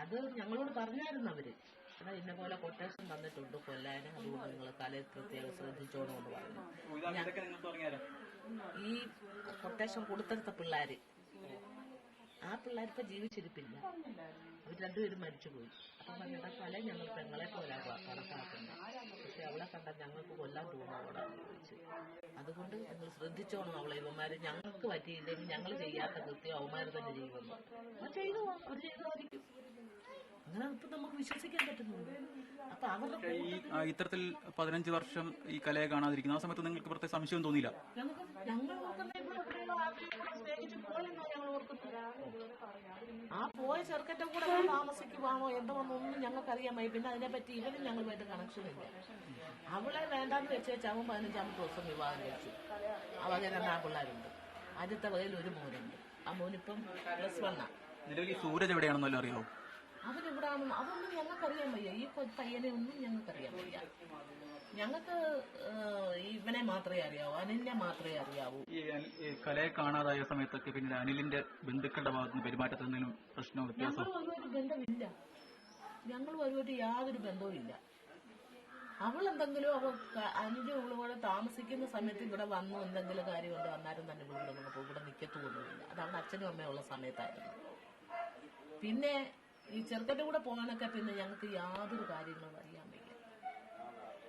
അത് ഞങ്ങളോട് പറഞ്ഞായിരുന്നു അവര്. എടാ ഇന്ന പോലെ കൊട്ടേഷൻ തന്നിട്ടുണ്ട് കൊല്ലാനും, അതുകൊണ്ട് നിങ്ങൾ തലയിൽ പ്രത്യേകം ശ്രദ്ധിച്ചോണമെന്ന് പറഞ്ഞു. ഈ കൊട്ടേഷൻ കൊടുത്തെടുത്ത പിള്ളേര്, ആ പിള്ളേരിപ്പോ ജീവിച്ചിരിപ്പില്ല. അവർ രണ്ടുപേരും മരിച്ചുപോയി. അപ്പം പറഞ്ഞിട്ട് തല ഞങ്ങൾ പെങ്ങളെ പോലെ കണക്കാക്കുന്നത്, പക്ഷെ അവളെ കണ്ട ഞങ്ങൾക്ക് കൊല്ലാൻ തോന്നുന്നതോടാന്ന് ചോദിച്ചു. അതുകൊണ്ട് നിങ്ങൾ ശ്രദ്ധിച്ചോണം അവളെ. ഇവന്മാര് ഞങ്ങൾക്ക് പറ്റിയില്ലെങ്കിൽ ഞങ്ങൾ ചെയ്യാത്ത കൃത്യം അവന്മാര് തന്നെ ചെയ്യുമെന്ന്. അവർ ചെയ്തതായിരിക്കും. അങ്ങനെ ഇപ്പൊ നമുക്ക് വിശ്വസിക്കാൻ പറ്റുന്നുണ്ട്. അപ്പൊ അവരുടെ ഇത്തരത്തിൽ 15 വർഷം ഈ കലയെ കാണാതിരിക്കുന്ന ആ സമയത്ത് നിങ്ങൾക്ക് പ്രത്യേക സംശയം തോന്നിയില്ല? ഞങ്ങൾ ആ പോയ ചെറുക്കന്റെ കൂടെ താമസിക്കുവാണോ എന്തോന്നൊന്നും ഞങ്ങൾക്കറിയാൻ വയ്യ. പിന്നെ അതിനെപ്പറ്റി ഇവനും ഞങ്ങളുമായിട്ട് കണക്ഷൻ ഇല്ല. അവളെ വേണ്ടാന്ന് വെച്ച് അവൻ 15-ാമത്തെ ദിവസം വിവാഹം കഴിച്ചു. അവരെ 2 പിള്ളേരുണ്ട്. ആദ്യത്തെ വകയിൽ ഒരു മോനുണ്ട്. ആ മോനിപ്പം +1. നിലവിൽ സൂരജ് എവിടെയാണെന്നല്ലോ അറിയാവോ? അവരെവിടാണെന്ന് അതൊന്നും ഞങ്ങൾക്കറിയാൻ വയ്യ. ഈ പയ്യനെ ഒന്നും ഞങ്ങൾക്കറിയാൻ വയ്യ. ഞങ്ങൾക്ക് ഇവനെ മാത്രമേ അറിയാവൂ, അനിലിനെ മാത്രമേ അറിയാവൂ. ഈ കലയെ കാണാതായ സമയത്തൊക്കെ പിന്നീട് അനിലിന്റെ ബന്ധുക്കളുടെ ഭാഗത്തുനിന്ന് പെരുമാറ്റത്തിൽ എന്തെങ്കിലും പ്രശ്നമോ വ്യത്യാസം? ഞങ്ങളും ബന്ധമില്ല. ഞങ്ങളും അതുമായിട്ട് യാതൊരു ബന്ധവും ഇല്ല. അവളെന്തെങ്കിലും അനിലും ഇവളുകൂടെ താമസിക്കുന്ന സമയത്ത് ഇവിടെ വന്നു എന്തെങ്കിലും കാര്യം കൊണ്ട് വന്നാലും തന്നെ ഇവിടെ നിൽക്കത്തുമൊന്നുമില്ല. അത് അവിടെ അച്ഛനും അമ്മയും ഉള്ള സമയത്തായിരുന്നു. പിന്നെ ഈ ചെറുക്കൻ്റെ കൂടെ പോകാനൊക്കെ പിന്നെ ഞങ്ങൾക്ക് യാതൊരു കാര്യങ്ങളും അറിയാൻ വയ്യ.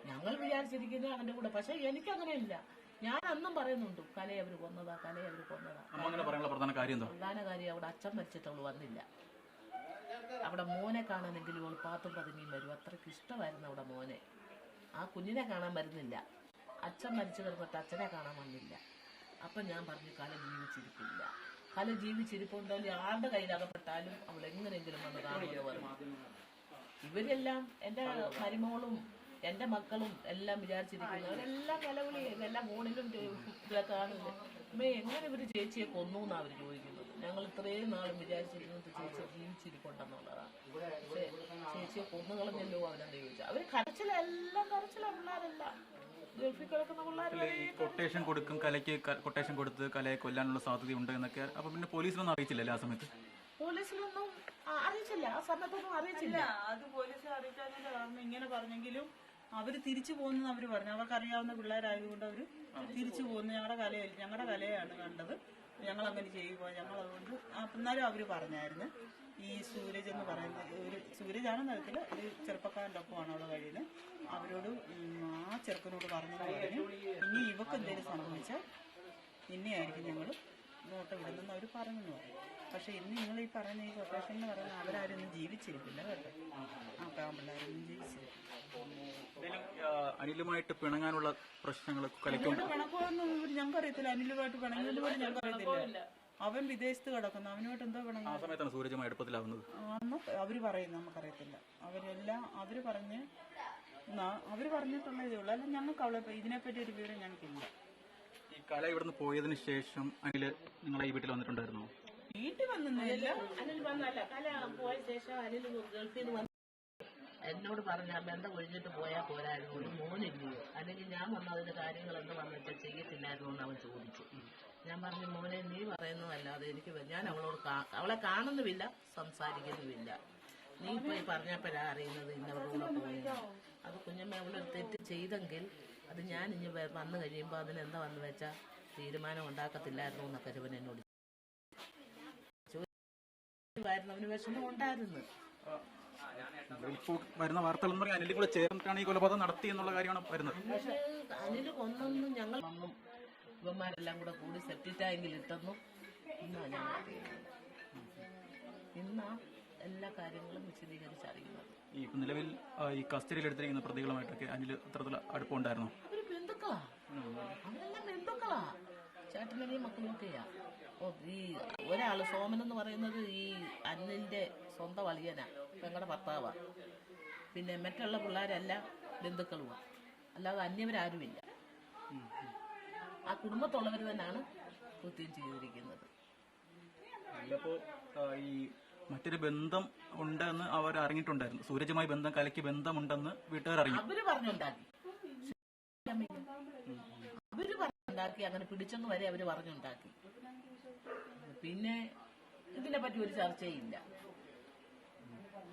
ഞങ്ങൾ വിചാരിച്ചിരിക്കുന്നത് അവന്റെ കൂടെ, പക്ഷെ എനിക്കങ്ങനെയില്ല. ഞാൻ അന്നും പറയുന്നുണ്ട് കലയെ അവര് കൊന്നതാ. പ്രധാന കാര്യം അവിടെ അച്ഛൻ മരിച്ചിട്ട് അവള് വന്നില്ല. അവിടെ മോനെ കാണാനെങ്കിലും അവള് 10-15 വരും. അത്രയ്ക്ക് ഇഷ്ടമായിരുന്നു അവിടെ മോനെ. ആ കുഞ്ഞിനെ കാണാൻ വരുന്നില്ല. അച്ഛൻ മരിച്ചു കിടന്നിട്ട് അച്ഛനെ കാണാൻ വന്നില്ല. അപ്പം ഞാൻ പറഞ്ഞു കല ജീവിച്ചിരിപ്പില്ല. കല ജീവിച്ചിരിപ്പുണ്ടെങ്കിൽ ആരുടെ കയ്യിലകപ്പെട്ടാലും അവൾ എങ്ങനെയെങ്കിലും വന്ന് കാണുമെന്ന് പറഞ്ഞു. ഇവരെല്ലാം എൻ്റെ മരുമോളും എൻ്റെ മക്കളും എല്ലാം വിചാരിച്ചിരിക്കുന്നു. അവരെല്ലാം കലവിളി, എല്ലാം ഫോണിലും ഇതിലൊക്കെ കാണില്ല. അമ്മേ എങ്ങനെ ഇവർ ചേച്ചിയെ കൊന്നു എന്നാണ് അവർ ചോദിക്കുന്നത്. ഞങ്ങൾ ഇത്രയും നാളും വിചാരിച്ചിരുന്നത് ചേച്ചി ജീവിച്ചിരിപ്പുണ്ടെന്നുള്ളതാണ്. പക്ഷേ ചേച്ചിയെ കൊന്നു കളഞ്ഞല്ലോ അവരെന്ത് ചോദിച്ചാൽ. അവർ കരച്ചിലെല്ലാം പിള്ളേരല്ല, ഗൾഫിൽ കിടക്കുന്ന പിള്ളേർ. കൊട്ടേഷൻ കൊടുക്കും, കലയ്ക്ക് കൊട്ടേഷൻ കൊടുത്ത് കലയെ കൊല്ലാനുള്ള സാധ്യതയുണ്ട് എന്നൊക്കെ. അപ്പൊ പിന്നെ പോലീസിനൊന്നും അറിയിച്ചില്ലല്ലേ ആ സമയത്ത്? പോലീസിനൊന്നും അറിയിച്ചില്ല, ആ സമയത്തൊന്നും അറിയിച്ചില്ല. അത് പോലീസ് അറിയിച്ചതിന്റെ കാരണം ഇങ്ങനെ പറഞ്ഞെങ്കിലും അവര് തിരിച്ചു പോകുന്നത് അവര് പറഞ്ഞു. അവർക്കറിയാവുന്ന പിള്ളേരായതുകൊണ്ട് അവര് തിരിച്ചു പോകുന്നു. ഞങ്ങളുടെ കലയാണ് കണ്ടത്, ഞങ്ങൾ അങ്ങനെ ചെയ്യുക. ഞങ്ങൾ അതുകൊണ്ട് എന്നാലും അവര് പറഞ്ഞായിരുന്നു. ഈ സൂരജ് എന്ന് പറയുന്ന സൂരജാണെന്ന് അറിയത്തില്ല, ഒരു ചെറുപ്പക്കാരൻ്റെ ഒപ്പമാണ് അവിടെ കഴിയുന്നത്. അവരോട് ആ ചെറുക്കനോട് പറഞ്ഞു ഇനി ഇവക്ക് എന്തെങ്കിലും സംഭവിച്ചാൽ നിന്നെയായിരിക്കും ഞങ്ങൾ നോട്ട വിടുന്നെന്ന് അവർ പറഞ്ഞെന്ന് പറയും. പക്ഷെ ഇന്ന് നിങ്ങൾ ഈ പറയുന്ന ഈ കൊട്ടേഷൻ എന്ന് പറയുന്നത് അവരാരൊന്നും ജീവിച്ചിരിക്കില്ല കേട്ടോ. ആ പാമ്പിള്ളാരൊന്നും ജീവിച്ചിരിക്കില്ല. അനിലുമായിട്ട് പിണങ്ങാനുള്ള പ്രശ്നങ്ങൾ പിണക്കമൊന്നും ഞങ്ങൾക്കറിയത്തില്ല. അനിലുമായിട്ട് പിണങ്ങിയത് പോലും ഞങ്ങൾക്കറിയത്തില്ല. അവൻ വിദേശത്ത് കിടക്കുന്നു, അവനുമായിട്ട് എന്തോ പിണങ്ങി. ആ സമയത്താണ് സൂരജുമായി അടുപ്പത്തിലാവുന്നത് അവര് പറയുന്നത് നമുക്കറിയത്തില്ല. അവരെല്ലാം അവര് പറഞ്ഞിട്ടുള്ള ഇതേ ഉള്ളൂ. അല്ല ഞങ്ങൾക്ക് അവളെ ഇതിനെപ്പറ്റി ഒരു വിവരം ഞങ്ങൾക്കില്ല. ഈ കല ഇവിടുന്ന് പോയതിനു ശേഷം അനില് നിങ്ങളെ ഈ വീട്ടിൽ വന്നിട്ടുണ്ടായിരുന്നോ? വീട്ടിൽ വന്നില്ല. അനിൽ വന്നല്ല, കല പോയ ശേഷം അനിൽ ഗൾഫിൽ നിന്ന് എന്നോട് പറഞ്ഞ ബന്ധം ഒഴിഞ്ഞിട്ട് പോയാൽ പോരായിരുന്നു, ഒരു മോനില്ലയോ, അല്ലെങ്കിൽ ഞാൻ വന്നതിന്റെ കാര്യങ്ങൾ എന്ത് വന്നിട്ട് ചെയ്യത്തില്ലായിരുന്നു എന്ന് അവൻ ചോദിച്ചു. ഞാൻ പറഞ്ഞു മോനെ നീ പറയുന്നതല്ലാതെ എനിക്ക് ഞാൻ അവളെ കാണുന്നുമില്ല, സംസാരിക്കുന്നുമില്ല. നീ ഇപ്പൊ ഈ പറഞ്ഞപ്പോഴാ അറിയുന്നത് ഇന്നവരുടെ കൂടെ പോയി. അത് കുഞ്ഞമ്മ അവളൊരു തെറ്റ് ചെയ്തെങ്കിൽ അത് ഞാൻ ഇനി വന്നു കഴിയുമ്പോൾ അതിനെന്താ വന്നു വെച്ചാൽ തീരുമാനം ഉണ്ടാക്കത്തില്ലായിരുന്നു എന്നൊക്കെ അവൻ എന്നോട് ചോദിച്ചു. അവന് വിഷമം ഉണ്ടായിരുന്നു. വരുന്ന വാർത്തകളെന്ന് പറയാൻ അനിലും കൂടെ ചേർന്നിട്ടാണ് ഈ കൊലപാതകം നടത്തി എന്നുള്ള കാര്യമാണ് വരുന്നത്. പക്ഷേ അനിൽ കൊന്നൊന്നും ഞങ്ങൾ വന്നും ഇവന്മാരെല്ലാം കൂടെ കൂടി സെപ്റ്റി ടാങ്കിൽ ഇട്ടെന്നും ഇന്നാ ഞങ്ങൾ ഇന്നാ എല്ലാ കാര്യങ്ങളും വിശദീകരിച്ചറിയുന്നത്. ഈ നിലവിൽ ഈ കസ്റ്റഡിയിൽ എടുത്തിരിക്കുന്ന പ്രതികളുമായിട്ടൊക്കെ അനിൽ അത്രത്തിലുള്ള അടുപ്പമുണ്ടായിരുന്നു? അവര് ബന്ധുക്കളാ, അവരെല്ലാം ബന്ധുക്കളാ, ചേട്ടനെയും മക്കളൊക്കെയാ. ഈ ഒരാള് സോമൻ എന്ന് പറയുന്നത് ഈ അനിലിന്റെ സ്വന്തം അളിയനാ, പെങ്ങളുടെ ഭർത്താവാ. പിന്നെ മറ്റുള്ള പിള്ളേരെല്ലാം ബന്ധുക്കളുമാണ്, അല്ലാതെ അന്യവരാരുമില്ല. ആ കുടുംബത്തുള്ളവർ തന്നെയാണ് കൃത്യം ചെയ്തിരിക്കുന്നത്. ഈ മറ്റൊരു ബന്ധം ഉണ്ടെന്ന് അവർ അറിഞ്ഞിട്ടുണ്ടായിരുന്നു. സൂരജുമായി ബന്ധം, കലയ്ക്ക് ബന്ധമുണ്ടെന്ന് വീട്ടുകാർ അറിഞ്ഞു. അവര് പറഞ്ഞുണ്ടാക്കി, അങ്ങനെ പിടിച്ചെന്ന് വരെ അവര് പറഞ്ഞുണ്ടാക്കി. പിന്നെ ഇതിനെ പറ്റി ഒരു ചർച്ചയില്ല.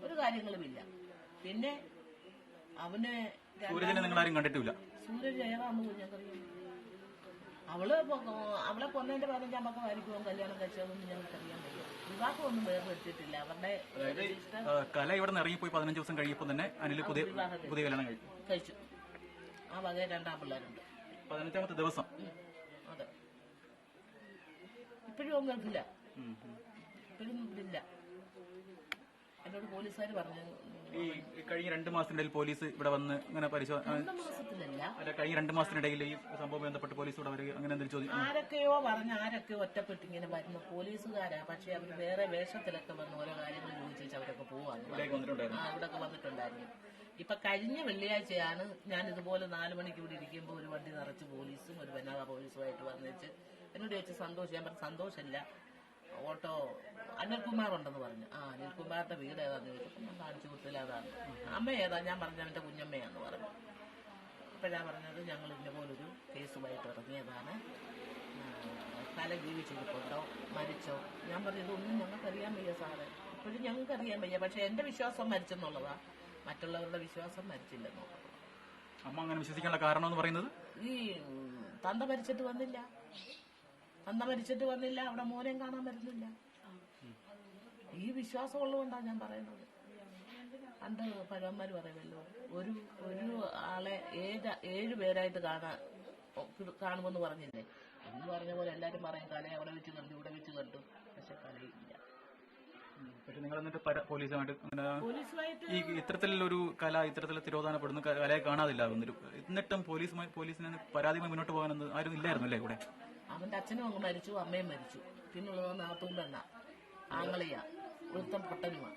ഒരു കാര്യങ്ങളുമില്ല. പിന്നെ അവന് സൂരജിനെ നിങ്ങൾ ആരും കണ്ടിട്ടില്ല? സൂരജ് ഏതാന്ന് പോലും ഞങ്ങൾക്കറിയാം. അവളെ കൊന്നതിന്റെ 15-ാം പക്കമായിരിക്കും കല്യാണം കഴിച്ചതെന്ന് ഞങ്ങൾക്കറിയാൻ വയ്യ. വിവാഹമൊന്നും വേർപെടുത്തിയിട്ടില്ല. അവരുടെ കല ഇവിടെ നിന്ന് ഇറങ്ങിപ്പോയി 15 ദിവസം കഴിയപ്പോൾ തന്നെ അനിൽ പുതിയ കല്യാണം കഴിച്ചു. ആ വക 2 പിള്ളേരുണ്ട്. 15ാമത്തെ ദിവസം. അതെ. ഇപ്പോഴും ഒന്നും കേൾക്കില്ല. ഇപ്പോഴും ഇതില്ല. എന്നോട് പോലീസുകാർ പറഞ്ഞു ഈ കഴിഞ്ഞ 2 മാസത്തിനിടയിൽ പോലീസ് ഇവിടെ വന്ന് ഇങ്ങനെ മാസത്തിലല്ല, അല്ല കഴിഞ്ഞ 2 മാസത്തിനിടയിൽ ഈ സംഭവം ബന്ധപ്പെട്ട് പോലീസ് ഇവിടെ വരിക അങ്ങനെ എന്തെങ്കിലും ചോദിക്കും? ആരൊക്കെയോ പറഞ്ഞ് ആരൊക്കെയോ ഒറ്റപ്പെട്ട് ഇങ്ങനെ വരുന്ന പോലീസുകാരാ. പക്ഷെ അവർ വേറെ വേഷത്തിലൊക്കെ വന്ന് ഓരോ കാര്യങ്ങൾ ചോദിച്ചു അവരൊക്കെ പോവാന്ന് ഇവിടെയൊക്കെ വന്നിട്ടുണ്ടായിരുന്നു. ഇപ്പൊ കഴിഞ്ഞ വെള്ളിയാഴ്ചയാണ് ഞാൻ ഇതുപോലെ 4 മണിക്ക് ഇവിടെ ഇരിക്കുമ്പോൾ ഒരു വണ്ടി നിറച്ച് പോലീസും ഒരു വനിതാ പോലീസുമായിട്ട് വന്നിച്ച് എന്നോട് ചോദിച്ചു സന്തോഷം. ഞാൻ പറഞ്ഞു സന്തോഷമില്ല, ഓട്ടോ അനിൽകുമാർ ഉണ്ടെന്ന് പറഞ്ഞു. അനിൽകുമാറിന്റെ വീട് ഏതാന്ന് ചോദിച്ചപ്പോൾ ഞാൻ കാണിച്ചു കൊടുത്തില്ല. അതാണ്. അമ്മ ഏതാ? ഞാൻ പറഞ്ഞു അവന്റെ കുഞ്ഞമ്മയാന്ന് പറഞ്ഞു. അപ്പൊ ഞാൻ പറഞ്ഞത് ഞങ്ങൾ ഇന്ന പോലൊരു കേസുമായിട്ട് ഇറങ്ങിയതാണ്, കല ജീവിച്ചിരിപ്പുണ്ടോ മരിച്ചോ? ഞാൻ പറഞ്ഞു ഇതൊന്നും ഞങ്ങൾക്കറിയാൻ വയ്യ സാറേ, ഇപ്പോഴും ഞങ്ങൾക്കറിയാൻ വയ്യ. പക്ഷെ എന്റെ വിശ്വാസം മരിച്ചെന്നുള്ളതാ, മറ്റുള്ളവരുടെ വിശ്വാസം മരിച്ചില്ലെന്നോ. അമ്മ അങ്ങനെ വിശ്വസിക്കാനുള്ള കാരണം എന്ന് പറയുന്നത് ഈ തന്ത മരിച്ചിട്ട് വന്നില്ല, അവിടെ മോനെയും കാണാൻ വരുന്നില്ല. ഈ വിശ്വാസം ഉള്ളതുകൊണ്ടാണ് ഞാൻ പറയുന്നത്. പണ്ട് പഴവന്മാര് പറയുമല്ലോ, ഒരു ആളെ 7 പേരായിട്ട് കാണുമെന്ന് പറഞ്ഞില്ലേ? എന്ന് പറഞ്ഞ പോലെ എല്ലാരും പറയും കല അവിടെ വെച്ച് കണ്ടു ഇവിടെ വെച്ച് കണ്ടു, പക്ഷെ കലയില്ല. പക്ഷെ നിങ്ങൾ എന്നിട്ട് പോലീസുമായിട്ട് ഈ ഇത്തരത്തിലൊരു കല ഇത്തരത്തിൽ തിരോധാനപ്പെടുന്നു, കലയെ കാണാതില്ല. എന്നിട്ടും പോലീസിന് പരാതിയുമായി മുന്നോട്ട് പോകാൻ ആരും ഇല്ലായിരുന്നു അല്ലേ ഇവിടെ? അവന്റെ അച്ഛനും അങ്ങ് മരിച്ചു, അമ്മയും മരിച്ചു. പിന്നുള്ളത് നാത്തൂൻ പെണ്ണ ആങ്ങളിയ ഒരുത്തം പൊട്ടനുമാ.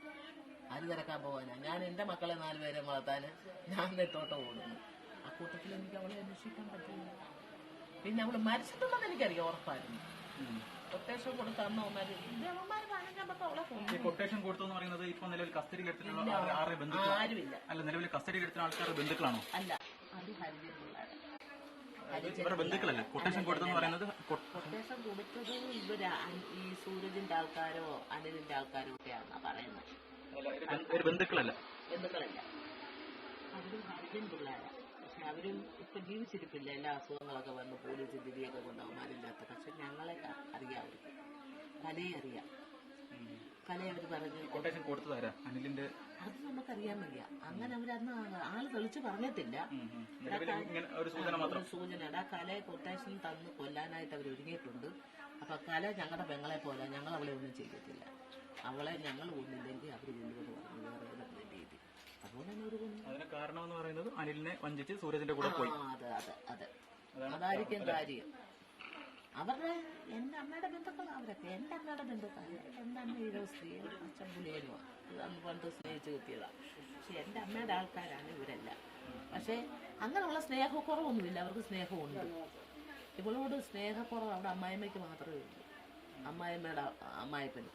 അത് തിരക്കാൻ പോകാനാ. ഞാൻ എന്റെ മക്കളെ 4 പേരെ വളർത്താന് ഞാൻ നെട്ടോട്ട് ഓടുന്നു. ആ കൂട്ടത്തിൽ എനിക്ക് അവളെ അന്വേഷിക്കാൻ പറ്റില്ല. പിന്നെ അവള് മരിച്ചിട്ടുണ്ടെന്ന് എനിക്കറിയാം, ഉറപ്പായിരുന്നു. കൊട്ടേഷൻ കൊടുത്ത അമ്മ കൊട്ടേഷൻ കൊടുത്തെന്ന് പറയുന്നത് ഇപ്പൊ നിലവിൽ കസ്റ്റഡിയിൽ എടുത്തിട്ടുള്ള ആരുമില്ല. അല്ല, നിലവിൽ കസ്റ്റഡിയിൽ എടുത്ത ആൾക്കാരുടെ ബന്ധുക്കളാണോ? അല്ല, അത് ഹരിജൻ പിള്ളേരാണ്. ഇവരുടെ ബന്ധുക്കളല്ലേ കൊട്ടേഷൻ കൊടുത്തെന്ന് പറയുന്നത്? കൊട്ടേഷൻ കൊടുത്തത് ഇവര് ഈ സൂരജിന്റെ ആൾക്കാരോ അനിലിന്റെ ആൾക്കാരോ ഒക്കെയാണെന്നാ പറയുന്നത്. ബന്ധുക്കളല്ല. അവരും ഹരിജൻ പിള്ളേരാ. പക്ഷെ അവരും ഇപ്പൊ ജീവിച്ചിരിപ്പില്ല. എല്ലാ അസുഖങ്ങളൊക്കെ വന്ന് പോലീസ് ദിദിയൊക്കെ കൊണ്ടുപോകുമാരില്ലാത്ത. പക്ഷെ ഞങ്ങളെ അറിയാം, അവർക്ക് കലയെ അറിയാം. കലയെ അവര് പറഞ്ഞു കൊട്ടേഷൻ കൊടുത്തതാരാ അനിലിന്റെ? അത് നമുക്കറിയാൻ വയ്യ. അങ്ങനെ അവരന്ന് ആള് തെളിച്ച് പറഞ്ഞിട്ടില്ല. സൂചനയുടെ കലയെ കൊട്ടേഷൻ തന്ന് കൊല്ലാനായിട്ട് അവർ ഒരുങ്ങിയിട്ടുണ്ട്. അപ്പൊ കല ഞങ്ങളുടെ പെങ്ങളെ പോലെ ഞങ്ങൾ അവളെ ഒന്നും ചെയ്തിട്ടില്ല. അവളെ ഞങ്ങൾ കൊന്നില്ലെങ്കിൽ അവർ കൊല്ലുമെന്ന് പറഞ്ഞു വേറെ ഏതെങ്കിലും രീതി. അതുപോലെ തന്നെ ഒരു അതിന് കാരണം എന്ന് പറയുന്നത് അനിലിനെ വഞ്ചിച്ച് സൂരജിന്റെ കൂടെ പോയി. അതെ അതായിരിക്കും കാര്യം. അവരുടെ എന്റെ അമ്മയുടെ ബന്ധുക്കളാണ് അവരൊക്കെ. എന്റെ അമ്മയുടെ ബന്ധുക്കളാണ്. എന്റെ അമ്മ ഈരോ സ്ത്രീ, അച്ഛൻ പുലിയനുമാണ്. അന്ന് പണ്ട് സ്നേഹിച്ച് കിട്ടിയതാണ്. പക്ഷെ എന്റെ അമ്മയുടെ ആൾക്കാരാണ് ഇവരെല്ലാം. പക്ഷെ അങ്ങനെയുള്ള സ്നേഹക്കുറവൊന്നുമില്ല, അവർക്ക് സ്നേഹമുണ്ട്. ഇവളോട് സ്നേഹക്കുറവ് അവിടെ അമ്മായിമ്മയ്ക്ക് മാത്രമേ ഉള്ളൂ, അമ്മായിമ്മയുടെ അമ്മായിപ്പനും.